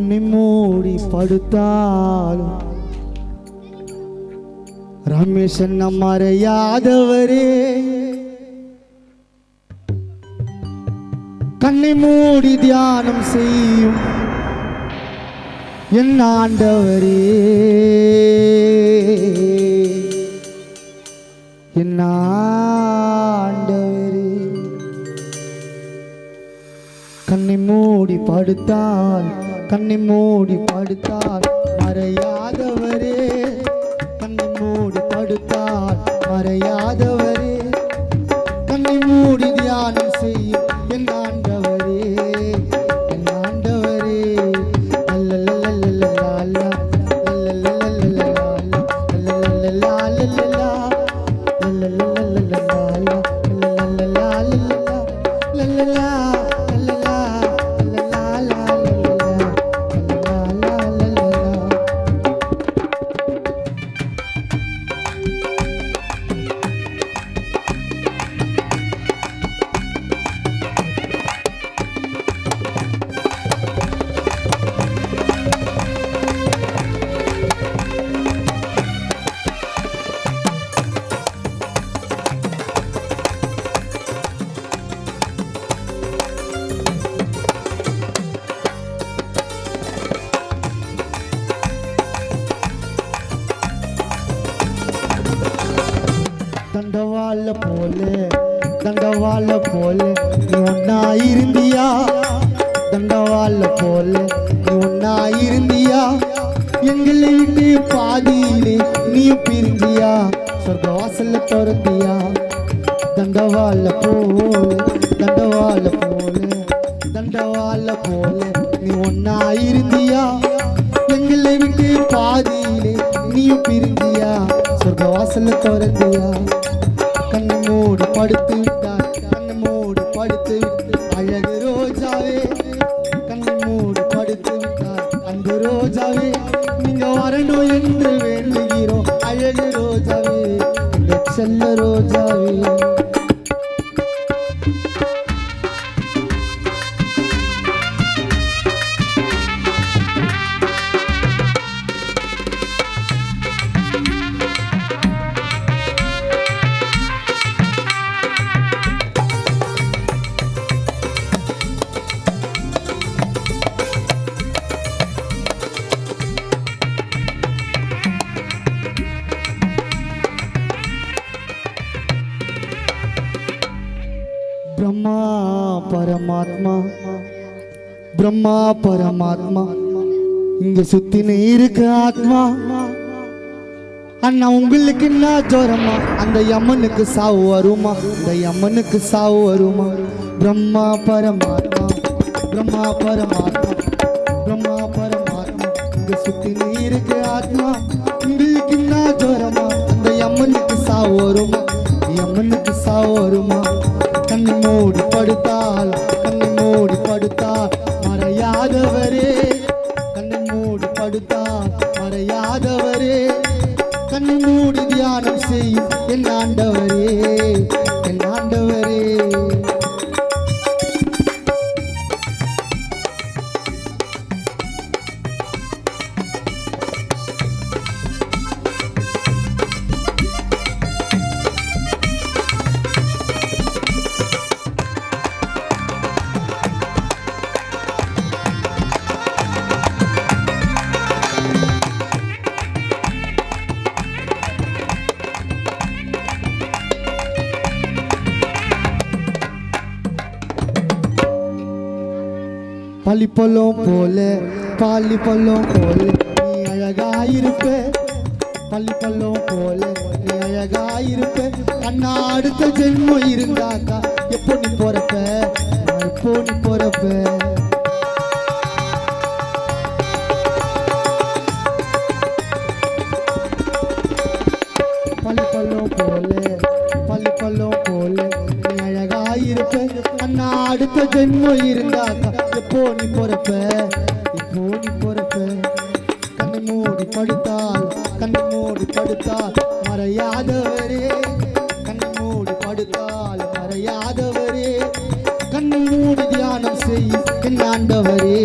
கண்ணை மூடி படுத்தாலும் ரமேஷன் மறையாதவரே, கண்ணை மூடி தியானம் செய்யும் என் ஆண்டவரே, என் ஆண்டவரே. கண்ணை மூடி படுத்தால், கண்ணை மூடி படுத்தால் மறையாதவரே, கண்ணை மூடி படுத்தால் மறையாதவரே, கண்ணை மூடி தியானம் செய்யும் என் ஆண்டவரே, என் ஆண்டவரே. அல்லல்லல்லல்லல்லா அல்லல்லல்லல்லல்லா அல்லல்லல்லல்லல்லா அல்லல்லல்லல்லல்லா அல்லல்லல்லல்லல்லா. தண்டவாள போலே, தண்டவாள போலே நீ ஒன்னாயிருந்தியா, தண்டவாள போலே நீ ஒன்னாயிருந்தியா, எங்களை விட்டு பாதியிலே நீயும் பிரிந்தியா, சொர்க்க வாசல்ல திறந்தியா. தண்டவாள போலே, தண்டவாள போலே, தண்டவாள போலே நீ ஒன்னாயிருந்தியா, எங்களை விட்டு பாதியிலே நீயும் பிரிந்தியா, சொர்க்க வாசல்ல திறந்தியா. கண்ணை மூடி படுத்து விட்டார், கண்ணை மூடி படுத்து விட்டு அழகு ரோஜாவே, கண்ணை மூடி படுத்து விட்டார் அன்பு ரோஜாவே, நீங்க வரணும் என்று வேண்டுகிறோம் அழகு ரோஜாவே, இந்த செல்ல ரோஜாவே. பிரம்மா பரமாத்மா, பிரம்மா பரமாத்மா இங்க சுத்தினே இருக்கு ஆத்மா. அண்ணா உங்களுக்கு என்ன ஜோரமா, அந்த யமனுக்கு சாவு வருமா, அந்த யமனுக்கு சாவு வருமா. பிரம்மா பரமாத்மா, பிரம்மா பரமாத்மா, பிரம்மா பரமாத்மா இங்க சுத்தினே இருக்கு ஆத்மா. உங்களுக்கு என்ன ஜோரமா, அந்த யமனுக்கு சாவு வருமா, யமனுக்கு சாவு வருமா. கண்ணை மூடி படுத்தால், கண்ணை மூடி படுத்தால் மறையாதவரே, கண்ணை மூடி படுத்தால் மறையாதவரே, கண்ணை மூடி தியானம் செய்யும் என் ஆண்டவரே, என் ஆண்டவரே. பள்ளிப்பழம் போல, பள்ளிப்பழம் போல நீ அழகாயிருப்ப, பள்ளிப்பழம் போல நீ அழகாயிருப்ப. அண்ணா அடுத்த ஜென்மம் இருந்தாக்கா எப்போ நீ போறப்ப, எப்போ நீ போறப்ப. பள்ளிப்பழம் போல, பள்ளிப்பழம் போல நீ அழகாயிருப்ப. அண்ணா அடுத்த ஜென்மம் இருந்தாக்கா எப்போ நீ போறப்ப, எப்போ நீ போறப்ப. கண்ணை மூடி படுத்தால், கண்ணை மூடி படுத்தால் மறையாதவரே, கண்ணை மூடி படுத்தால் மறையாதவரே, கண்ணை மூடி தியானம் செய்யும் என் ஆண்டவரே.